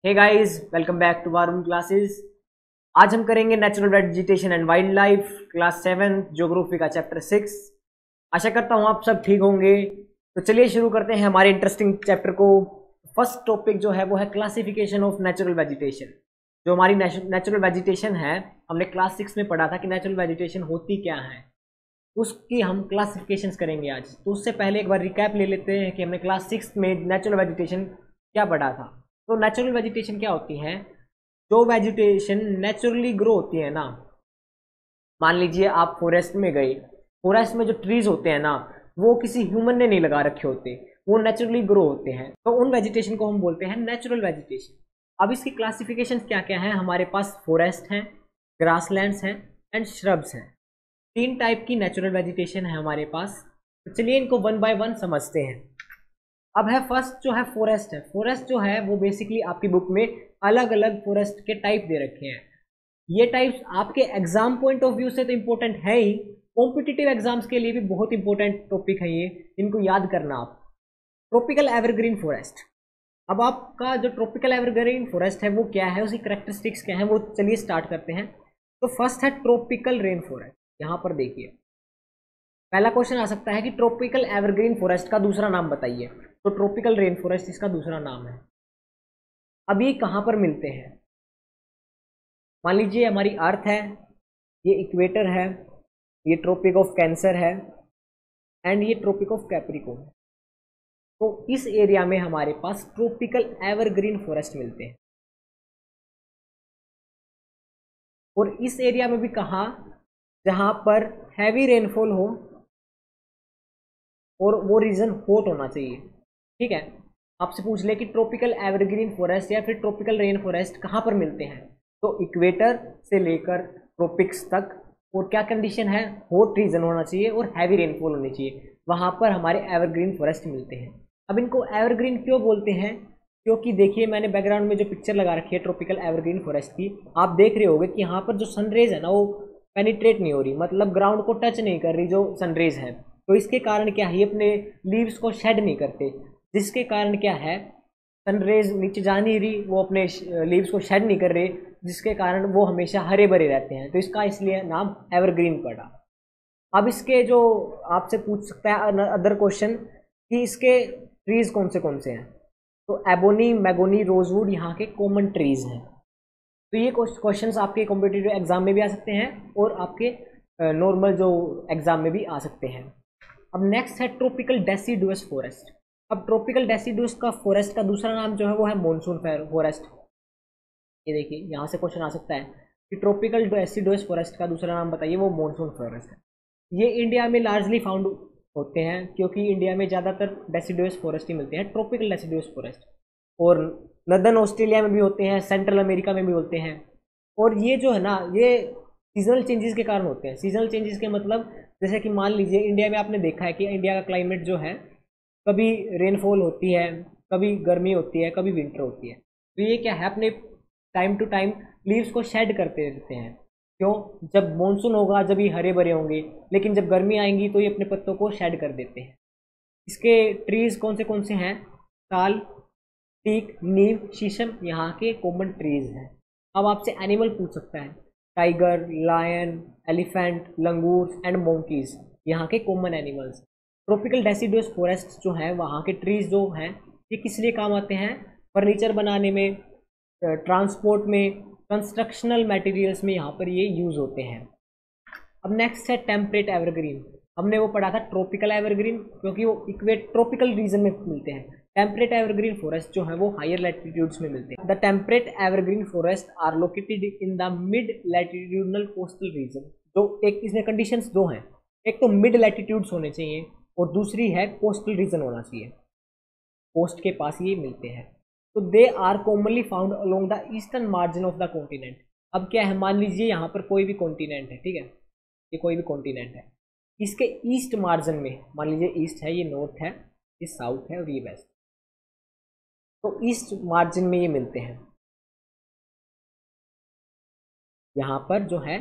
Hey guys, welcome back to our classes. आज हम करेंगे natural vegetation and wild life class 7 geography का chapter 6। आशा करता हूँ आप सब ठीक होंगे। तो चलिए शुरू करते हैं हमारे इंटरेस्टिंग चैप्टर को। फर्स्ट टॉपिक जो है वो है क्लासिफिकेशन ऑफ नेचुरल वेजिटेशन। जो हमारी नेचुरल वेजिटेशन है, हमने क्लास 6 में पढ़ा था कि नेचुरल वेजिटेशन होती क्या है, उसकी हम क्लासिफिकेशंस करेंगे आज। तो उससे पहले एक बार रिकैप ले लेते हैं कि हमने क्लास 6 में नेचुरल वेजिटेशन क्या पढ़ा था। तो नेचुरल वेजिटेशन क्या होती है? जो वेजिटेशन नेचुरली ग्रो होती है ना, मान लीजिए आप फॉरेस्ट में गए, फॉरेस्ट में जो ट्रीज होते हैं ना, वो किसी ह्यूमन ने नहीं लगा रखे होते, वो नेचुरली ग्रो होते हैं। तो उन वेजिटेशन को हम बोलते हैं नेचुरल वेजिटेशन। अब इसकी क्लासिफिकेशन क्या क्या है? हमारे पास फॉरेस्ट हैं, ग्रासलैंड्स हैं एंड श्रब्स हैं। 3 टाइप की नेचुरल वेजिटेशन है हमारे पास। तो चलिए इनको वन बाय वन समझते हैं। अब है फर्स्ट जो है फॉरेस्ट है। फॉरेस्ट जो है वो बेसिकली आपकी बुक में अलग अलग फॉरेस्ट के टाइप दे रखे हैं। ये टाइप्स आपके एग्जाम पॉइंट ऑफ व्यू से तो इंपॉर्टेंट है ही, कॉम्पिटिटिव एग्जाम्स के लिए भी बहुत इंपॉर्टेंट टॉपिक है ये, इनको याद करना आप। Tropical evergreen forest. अब आपका जो ट्रॉपिकल एवरग्रीन फॉरेस्ट है वो क्या है, उसकी करेक्टरिस्टिक्स क्या है, वो चलिए स्टार्ट करते हैं। तो फर्स्ट है ट्रॉपिकल रेन फॉरेस्ट। यहाँ पर देखिए पहला क्वेश्चन आ सकता है कि ट्रॉपिकल एवरग्रीन फॉरेस्ट का दूसरा नाम बताइए। तो ट्रॉपिकल रेन फॉरेस्ट इसका दूसरा नाम है। अब ये कहाँ पर मिलते हैं? मान लीजिए हमारी अर्थ है, ये इक्वेटर है, ये ट्रॉपिक ऑफ कैंसर है एंड ये ट्रॉपिक ऑफ कैप्रिकॉर्न है। तो इस एरिया में हमारे पास ट्रॉपिकल एवरग्रीन फॉरेस्ट मिलते हैं। और इस एरिया में भी कहाँ? जहाँ पर हैवी रेनफॉल हो और वो रीजन हॉट होना चाहिए। ठीक है, आपसे पूछ ले कि ट्रॉपिकल एवरग्रीन फॉरेस्ट या फिर ट्रॉपिकल रेन फॉरेस्ट कहाँ पर मिलते हैं, तो इक्वेटर से लेकर ट्रॉपिक्स तक। और क्या कंडीशन है? हॉट रीजन होना चाहिए और हैवी रेनफॉल होनी चाहिए, वहाँ पर हमारे एवरग्रीन फॉरेस्ट मिलते हैं। अब इनको एवरग्रीन क्यों बोलते हैं? क्योंकि देखिए मैंने बैकग्राउंड में जो पिक्चर लगा रखी है ट्रॉपिकल एवरग्रीन फॉरेस्ट की, आप देख रहे होंगे कि यहाँ पर जो सनरेज है ना वो पेनिट्रेट नहीं हो रही, मतलब ग्राउंड को टच नहीं कर रही जो सनरेज है। तो इसके कारण क्या है, ये अपने लीव्स को शेड नहीं करते, जिसके कारण क्या है, सनरेज नीचे जा नहीं रही, वो अपने लीव्स को शेड नहीं कर रहे, जिसके कारण वो हमेशा हरे भरे रहते हैं। तो इसका इसलिए नाम एवरग्रीन पड़ा। अब इसके जो आपसे पूछ सकता है अदर क्वेश्चन कि इसके ट्रीज कौन से हैं, तो एबोनी, मैगोनी, रोजवुड यहाँ के कॉमन ट्रीज हैं। तो ये क्वेश्चंस आपके कॉम्पिटिटिव एग्जाम में भी आ सकते हैं और आपके नॉर्मल जो एग्जाम में भी आ सकते हैं। अब नेक्स्ट है ट्रॉपिकल डेसिडुअस फॉरेस्ट। अब ट्रॉपिकल डेसिडुअस का फॉरेस्ट का दूसरा नाम जो है वो है मॉनसून फॉरेस्ट। ये देखिए यहाँ से क्वेश्चन आ सकता है कि ट्रॉपिकल डेसिडुअस फॉरेस्ट का दूसरा नाम बताइए, वो मॉनसून फॉरेस्ट है। ये इंडिया में लार्जली फाउंड होते हैं क्योंकि इंडिया में ज़्यादातर डेसिडुअस फॉरेस्ट ही मिलते हैं, ट्रॉपिकल डेसिडुअस फॉरेस्ट। और नदर्न ऑस्ट्रेलिया में भी होते हैं, सेंट्रल अमेरिका में भी होते हैं। और ये जो है ना, ये सीजनल चेंजेस के कारण होते हैं। सीजनल चेंजेस के मतलब जैसे कि मान लीजिए इंडिया में आपने देखा है कि इंडिया का क्लाइमेट जो है, कभी रेनफॉल होती है, कभी गर्मी होती है, कभी विंटर होती है। तो ये क्या है, अपने टाइम टू टाइम लीव्स को शेड करते रहते हैं। क्यों? जब मॉनसून होगा जब ये हरे भरे होंगे, लेकिन जब गर्मी आएंगी तो ये अपने पत्तों को शेड कर देते हैं। इसके ट्रीज कौन से हैं? साल, टीक, नीम, शीशम यहाँ के कॉमन ट्रीज हैं। अब आपसे एनिमल पूछ सकता है, tiger, lion, elephant, langur and monkeys यहाँ के common animals. Tropical deciduous forest जो है, वहाँ के ट्रीज जो हैं, ये किस लिए काम आते हैं? फर्नीचर बनाने में, ट्रांसपोर्ट में, कंस्ट्रक्शनल मटेरियल्स में यहाँ पर ये यूज होते हैं। अब नेक्स्ट है टेम्परेट एवरग्रीन। हमने वो पढ़ा था ट्रॉपिकल एवरग्रीन क्योंकि वो इक्वेट ट्रॉपिकल रीजन में मिलते हैं। टेम्परेट एवरग्रीन फॉरेस्ट जो है वो हायर लैटिट्यूड्स में मिलते हैं। The temperate evergreen forest are located in the mid latitudinal coastal region. जो एक इसमें कंडीशंस दो हैं, एक तो मिड लैटिट्यूड्स होने चाहिए और दूसरी है कोस्टल रीजन होना चाहिए, कोस्ट के पास ये मिलते हैं। तो they are commonly found along the eastern margin of the continent. अब क्या है, मान लीजिए यहाँ पर कोई भी कॉन्टिनेंट है, ठीक है, ये कोई भी कॉन्टिनेंट है, इसके ईस्ट मार्जिन में, मान लीजिए ईस्ट है, ये नॉर्थ है, ये साउथ है और ये वेस्ट, तो ईस्ट मार्जिन में ये मिलते हैं। यहाँ पर जो है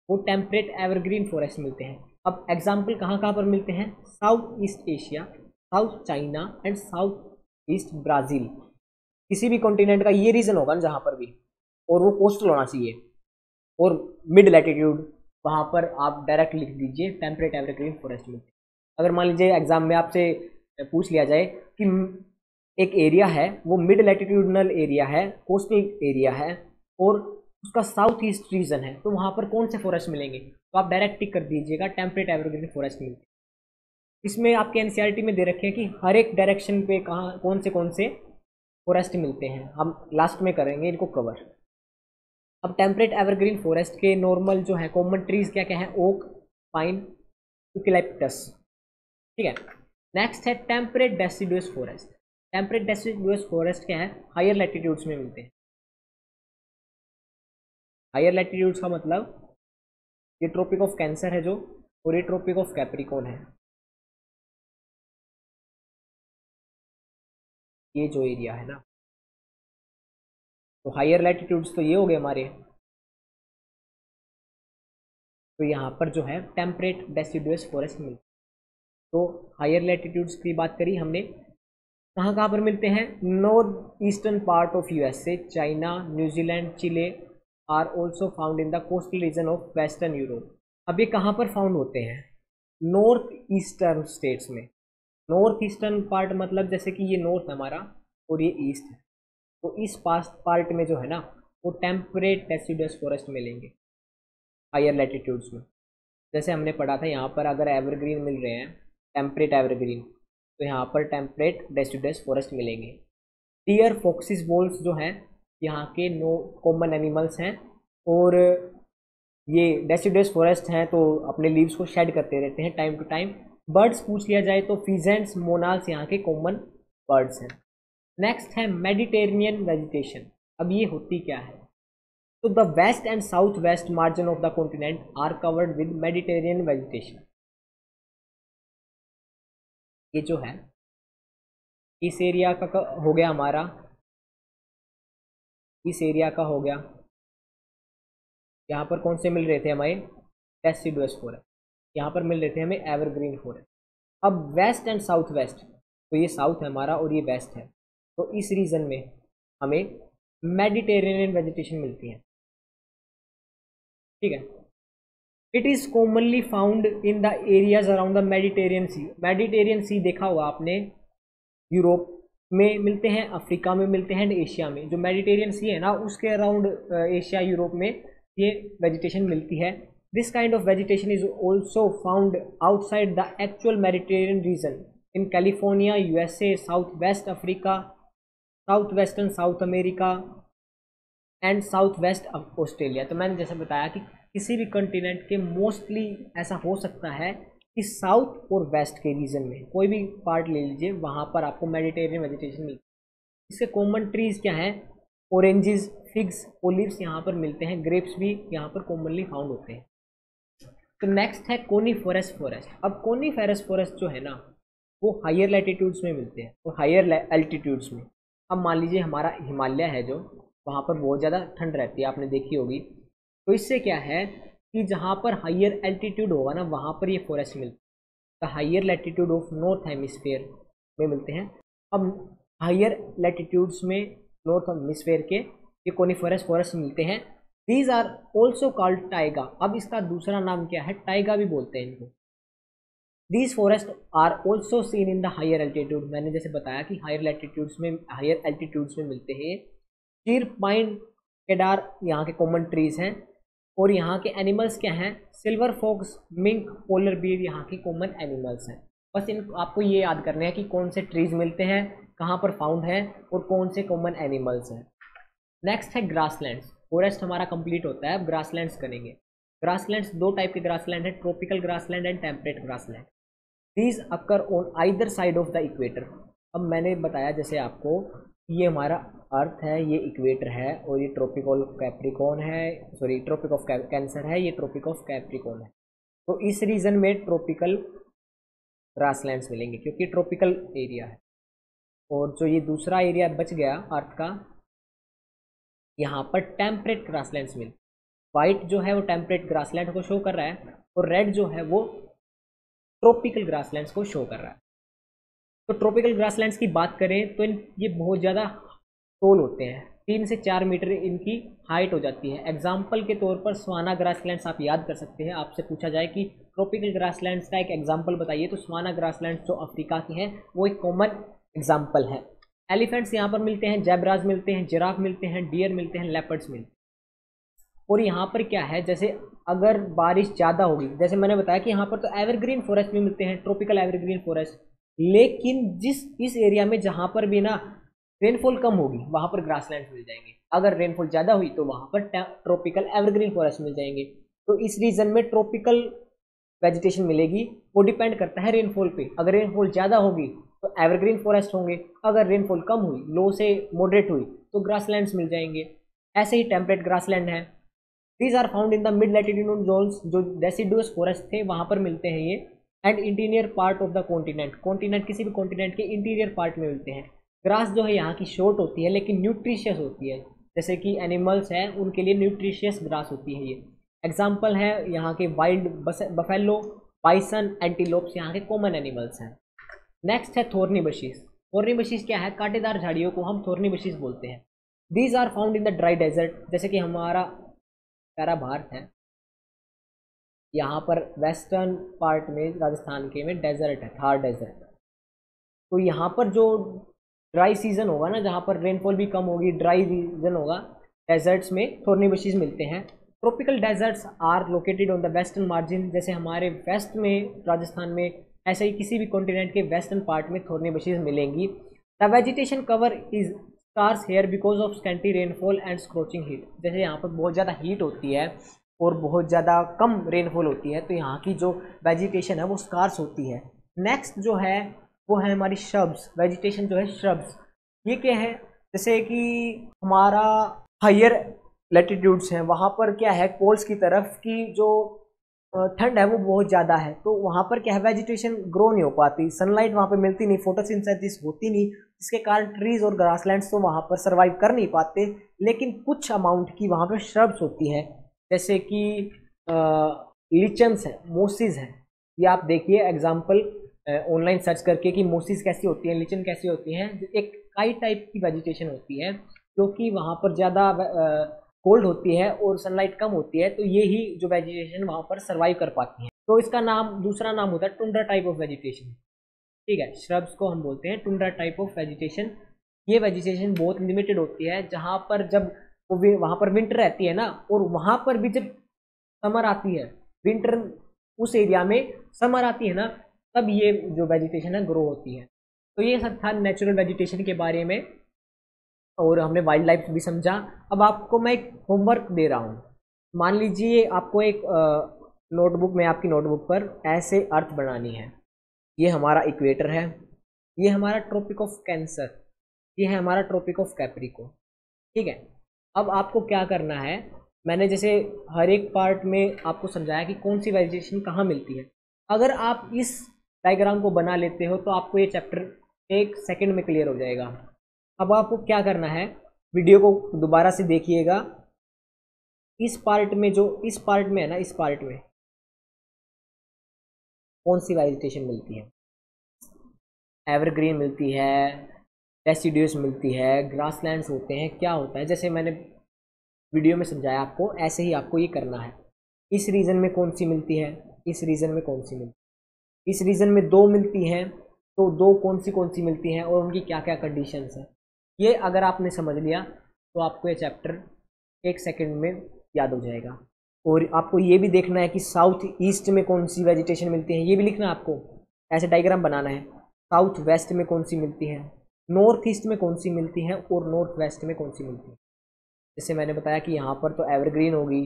वो टेम्परेट एवरग्रीन फॉरेस्ट मिलते हैं। अब एग्जाम्पल कहाँ कहाँ पर मिलते हैं? South east Asia, south China and south east Brazil. किसी भी कॉन्टिनेंट का ये रीजन होगा ना जहाँ पर भी, और वो कोस्टल होना चाहिए, और मिड लैटिट्यूड वहाँ पर आप डायरेक्ट लिख दीजिए टेम्परेट एवरग्रीन फॉरेस्ट में। अगर मान लीजिए एग्जाम में आपसे पूछ लिया जाए कि एक एरिया है वो मिड लैटिट्यूडनल एरिया है, कोस्टल एरिया है, और उसका साउथ ईस्ट रीजन है, तो वहाँ पर कौन से फॉरेस्ट मिलेंगे, तो आप डायरेक्ट टिक कर दीजिएगा टेम्परेट एवरग्रीन फॉरेस्ट मिलते हैं। इसमें आपके एनसीईआरटी में दे रखे हैं कि हर एक डायरेक्शन पे कहाँ कौन से फॉरेस्ट मिलते हैं, हम लास्ट में करेंगे इनको कवर। अब टेम्परेट एवरग्रीन फॉरेस्ट के नॉर्मल जो है कॉमन ट्रीज क्या क्या है, ओक, पाइन, यूकेलिप्टस, ठीक है। नेक्स्ट है temperate deciduous forest. Temperate deciduous forest क्या है, हायर लैटिट्यूड्स में मिलते हैं। हायर लैटिट्यूड्स का मतलब ये ट्रॉपिक ऑफ कैंसर है जो, और ये ट्रॉपिक ऑफ कैप्रिकॉर्न है, ये जो एरिया है ना, तो हायर लैटिट्यूड्स तो ये हो गए हमारे। तो यहाँ पर जो है टेम्परेट डेसिडुअस फॉरेस्ट मिलते हैं। तो हायर लैटिट्यूड्स की बात करी हमने, कहाँ कहाँ पर मिलते हैं, north eastern part of USA, China, New Zealand, Chile are also found in the coastal region of western Europe. अब ये कहाँ पर फाउंड होते हैं, नॉर्थ ईस्टर्न स्टेट्स में। नॉर्थ ईस्टर्न पार्ट मतलब जैसे कि ये नॉर्थ है हमारा और ये ईस्ट है, तो इस पार्ट में जो है ना वो टेम्परेट डेसिडुअस फॉरेस्ट मिलेंगे हायर लैटिट्यूड्स में। जैसे हमने पढ़ा था यहाँ पर अगर एवरग्रीन मिल रहे हैं टेम्परेट एवरग्रीन, तो यहाँ पर टेम्परेट डेसिडुअस फॉरेस्ट मिलेंगे। डियर, फॉक्सिस, वोल्व्स जो हैं यहाँ के नो कॉमन एनिमल्स हैं, और ये डेसिडुअस फॉरेस्ट हैं तो अपने लीव्स को शेड करते रहते हैं टाइम टू टाइम। बर्ड्स पूछ लिया जाए तो फिजेंट्स, मोनाल्स यहाँ के कॉमन बर्ड्स हैं। नेक्स्ट है मेडिटेरेनियन वेजिटेशन। अब ये होती क्या है, तो the west and south west margin of the continent are covered with Mediterranean vegetation. ये जो है इस एरिया का हो गया हमारा, इस एरिया का हो गया, यहाँ पर कौन से मिल रहे थे हमें, डेसिडुअस फॉरेस्ट, यहाँ पर मिल रहे थे हमें एवरग्रीन फॉरेस्ट। अब वेस्ट एंड साउथ वेस्ट, तो ये साउथ है हमारा और ये वेस्ट है, तो इस रीजन में हमें मेडिटेरेनियन वेजिटेशन मिलती है, ठीक है। It is commonly found in the areas around the Mediterranean sea. Mediterranean sea देखा होगा आपने, यूरोप में मिलते हैं, अफ्रीका में मिलते हैं, एशिया में। जो मेडिटेरियन सी है ना उसके अराउंड एशिया यूरोप में ये वेजिटेशन मिलती है। This kind of vegetation is also found outside the actual Mediterranean reason in California, USA, south west Africa, south western south America and south waste Australia. तो मैंने जैसे बताया कि किसी भी कंटिनेंट के मोस्टली ऐसा हो सकता है कि साउथ और वेस्ट के रीजन में कोई भी पार्ट ले लीजिए वहाँ पर आपको मेडिटेरियन वेजिटेशन मिलती है। इसके कॉमन ट्रीज क्या हैं, ऑरेंजेस, फिग्स, ओलिव्स यहाँ पर मिलते हैं, ग्रेप्स भी यहाँ पर कॉमनली फाउंड होते हैं। तो नेक्स्ट है कोनीफेरस फॉरेस्ट। अब कोनीफेरस फॉरेस्ट जो है ना वो हायर लैटिट्यूड्स में मिलते हैं और हायर एल्टीट्यूड्स में। अब मान लीजिए हमारा हिमालय है जो, वहाँ पर बहुत ज़्यादा ठंड रहती है, आपने देखी होगी। तो इससे क्या है कि जहाँ पर हायर एल्टीट्यूड होगा ना वहाँ पर ये फॉरेस्ट मिलते हैं। The higher latitude of north hemisphere में मिलते हैं। अब हायर लैटिट्यूड्स में नॉर्थ हेमिस्फेयर के ये कोनीफेरस फॉरेस्ट मिलते हैं। These are also called taiga. अब इसका दूसरा नाम क्या है, टाइगा भी बोलते हैं इनको। These forest are also seen in the higher altitude. मैंने जैसे बताया कि हायर लैटिट्यूड्स में, हायर एल्टीट्यूड्स में मिलते हैं। चीर, पाइन, केडार यहाँ के कॉमन ट्रीज हैं। और यहाँ के एनिमल्स क्या हैं, silver fox, mink, polar bear यहाँ के कॉमन एनिमल्स हैं। बस इन आपको ये याद करना है कि कौन से ट्रीज मिलते हैं, कहाँ पर फाउंड है और कौन से कॉमन एनिमल्स हैं। नेक्स्ट है ग्रासलैंड्स। फॉरेस्ट हमारा कंप्लीट होता है, अब ग्रासलैंड्स करेंगे। ग्रासलैंड्स दो टाइप के ग्रासलैंड है, tropical grassland and temperate grassland. These occur on either side of the equator. अब मैंने बताया जैसे आपको, ये हमारा अर्थ है, ये इक्वेटर है, और ये ट्रॉपिक ऑफ कैप्रिकॉर्न है, सॉरी ट्रॉपिक ऑफ कैंसर है, ये ट्रॉपिक ऑफ कैप्रिकॉर्न है। तो इस रीजन में ट्रॉपिकल ग्रासलैंड्स मिलेंगे क्योंकि ट्रॉपिकल एरिया है। और जो ये दूसरा एरिया बच गया अर्थ का, यहाँ पर टेम्परेट ग्रासलैंड्स मिल। वाइट जो है वो टेम्परेट ग्रासलैंड को शो कर रहा है और रेड जो है वो ट्रॉपिकल ग्रासलैंड्स को शो कर रहा है। तो ट्रॉपिकल ग्रासलैंड्स की बात करें तो ये बहुत ज़्यादा टोल होते हैं, 3 से 4 मीटर इनकी हाइट हो जाती है। एग्जाम्पल के तौर पर सवाना ग्रासलैंड्स आप याद कर सकते हैं। आपसे पूछा जाए कि ट्रॉपिकल ग्रासलैंड्स का एक एग्जाम्पल बताइए, तो सवाना ग्रासलैंड्स जो अफ्रीका के हैं वो एक कॉमन एग्जाम्पल है। एलिफेंट्स यहाँ पर मिलते हैं, जेब्राज मिलते हैं, जिराफ मिलते हैं, डियर मिलते हैं, लेपर्ड्स मिलते हैं। और यहाँ पर क्या है, जैसे अगर बारिश ज़्यादा होगी, जैसे मैंने बताया कि यहाँ पर तो एवरग्रीन फॉरेस्ट भी मिलते हैं, ट्रॉपिकल एवरग्रीन फॉरेस्ट, लेकिन इस एरिया में जहाँ पर भी ना रेनफॉल कम होगी वहाँ पर ग्रासलैंड मिल जाएंगे। अगर रेनफॉल ज़्यादा हुई तो वहाँ पर ट्रॉपिकल एवरग्रीन फॉरेस्ट मिल जाएंगे। तो इस रीजन में ट्रॉपिकल वेजिटेशन मिलेगी, वो डिपेंड करता है रेनफॉल पे। अगर रेनफॉल ज़्यादा होगी तो एवरग्रीन फॉरेस्ट होंगे, अगर रेनफॉल कम हुई, लो से मॉडरेट हुई, तो ग्रासलैंड्स मिल जाएंगे। ऐसे ही टेम्परेट ग्रासलैंड है। These are found in the mid latitude zones, जो डेसिडुअस फॉरेस्ट थे वहाँ पर मिलते हैं ये। And interior part of the continent, किसी भी कॉन्टिनेंट के इंटीरियर पार्ट में मिलते हैं। ग्रास जो है यहाँ की शॉर्ट होती है लेकिन न्यूट्रिशियस होती है, जैसे कि एनिमल्स हैं उनके लिए न्यूट्रिशियस ग्रास होती है ये। एग्जाम्पल है यहाँ के वाइल्ड बफेलो, बाइसन, एंटीलोप्स यहाँ के कॉमन एनिमल्स हैं। नेक्स्ट है थोर्नी बशीज। थोर्नी बशीज क्या है, कांटेदार झाड़ियों को हम थोर्नी बशीज बोलते हैं। These are found in the dry desert, जैसे कि हमारा प्यारा भारत है, यहाँ पर वेस्टर्न पार्ट में राजस्थान के में डेजर्ट है, थार डेजर्ट। तो यहाँ पर जो ड्राई सीजन होगा ना, जहाँ पर रेनफॉल भी कम होगी, ड्राई सीजन होगा, डेजर्ट्स में थोर्नी बशीज मिलते हैं। Tropical deserts are located on the western margin, जैसे हमारे वेस्ट में राजस्थान में, ऐसे ही किसी भी कॉन्टिनेंट के वेस्टर्न पार्ट में थोर्नी बशीज मिलेंगी। The vegetation cover is scarce here because of scanty rainfall and scorching heat, जैसे यहाँ पर बहुत ज़्यादा हीट होती है और बहुत ज़्यादा कम रेनफॉल होती है, तो यहाँ की जो वेजिटेशन है वो स्कार्स होती है। नेक्स्ट जो है वो है हमारी श्रब्स, वेजिटेशन जो है श्रब्स। ये क्या है, जैसे कि हमारा हायर लैटिट्यूड्स हैं, वहाँ पर क्या है, पोल्स की तरफ की जो ठंड है वो बहुत ज़्यादा है, तो वहाँ पर क्या है, वेजिटेशन ग्रो नहीं हो पाती, सनलाइट वहाँ पर मिलती नहीं, फोटोसिंथेसिस होती नहीं, जिसके कारण ट्रीज और ग्रासलैंड्स तो वहाँ पर सर्वाइव कर नहीं पाते। लेकिन कुछ अमाउंट की वहाँ पर श्रब्स होती है, जैसे कि लिचन्स है, मोसिस है। ये आप देखिए एग्जाम्पल ऑनलाइन सर्च करके कि मोसिस कैसी होती है, लिचन कैसी होती हैं। एक काई टाइप की वेजिटेशन होती है, क्योंकि वहाँ पर ज़्यादा कोल्ड होती है और सनलाइट कम होती है, तो ये ही जो वेजिटेशन वहाँ पर सर्वाइव कर पाती है। तो इसका नाम, दूसरा नाम होता है टुंड्रा टाइप ऑफ वेजिटेशन। ठीक है, श्रब्स को हम बोलते हैं टुंड्रा टाइप ऑफ वेजिटेशन। ये वेजिटेशन बहुत लिमिटेड होती है, जहाँ पर जब वहाँ पर विंटर रहती है ना, और वहाँ पर भी जब समर आती है, विंटर उस एरिया में समर आती है ना, तब ये जो वेजिटेशन है ग्रो होती है। तो ये सब था नेचुरल वेजिटेशन के बारे में, और हमने वाइल्ड लाइफ भी समझा। अब आपको मैं एक होमवर्क दे रहा हूँ। मान लीजिए आपको एक नोटबुक में, आपकी नोटबुक पर ऐसे अर्थ बनानी है। ये हमारा इक्वेटर है, ये हमारा ट्रॉपिक ऑफ कैंसर, ये है हमारा ट्रॉपिक ऑफ कैप्रिको। ठीक है, अब आपको क्या करना है, मैंने जैसे हर एक पार्ट में आपको समझाया कि कौन सी वेजिटेशन कहाँ मिलती है। अगर आप इस डायग्राम को बना लेते हो तो आपको ये चैप्टर 1 सेकंड में क्लियर हो जाएगा। अब आपको क्या करना है, वीडियो को दोबारा से देखिएगा। इस पार्ट में, जो इस पार्ट में है ना, इस पार्ट में कौन सी वेजिटेशन मिलती है, एवरग्रीन मिलती है, डेसिडुअस मिलती है, ग्रासलैंड्स होते हैं, क्या होता है, जैसे मैंने वीडियो में समझाया आपको, ऐसे ही आपको ये करना है। इस रीजन में कौन सी मिलती है, इस रीजन में कौन सी मिलती है, इस रीजन में 2 मिलती हैं, तो 2 कौन सी मिलती हैं और उनकी क्या क्या कंडीशंस हैं। ये अगर आपने समझ लिया तो आपको ये चैप्टर 1 सेकंड में याद हो जाएगा। और आपको ये भी देखना है कि साउथ ईस्ट में कौन सी वेजिटेशन मिलती है, ये भी लिखना है आपको, ऐसे डायग्राम बनाना है। साउथ वेस्ट में कौन सी मिलती है, नॉर्थ ईस्ट में कौन सी मिलती है, और नॉर्थ वेस्ट में कौन सी मिलती है। जैसे मैंने बताया कि यहाँ पर तो एवरग्रीन होगी,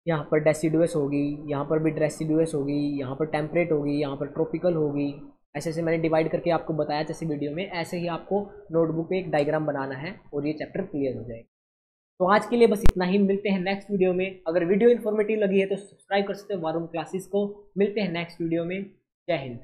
यहाँ पर डेसिडुअस होगी, यहाँ पर भी डेसिडुअस होगी, यहाँ पर टेम्परेट होगी, यहाँ पर ट्रॉपिकल होगी। ऐसे ऐसे मैंने डिवाइड करके आपको बताया जैसे वीडियो में, ऐसे ही आपको नोटबुक पे एक डायग्राम बनाना है और ये चैप्टर क्लियर हो जाएगा। तो आज के लिए बस इतना ही, मिलते हैं नेक्स्ट वीडियो में। अगर वीडियो इन्फॉर्मेटिव लगी है तो सब्सक्राइब कर सकते हो वारुण क्लासेस को। मिलते हैं नेक्स्ट वीडियो में। जय हिंद।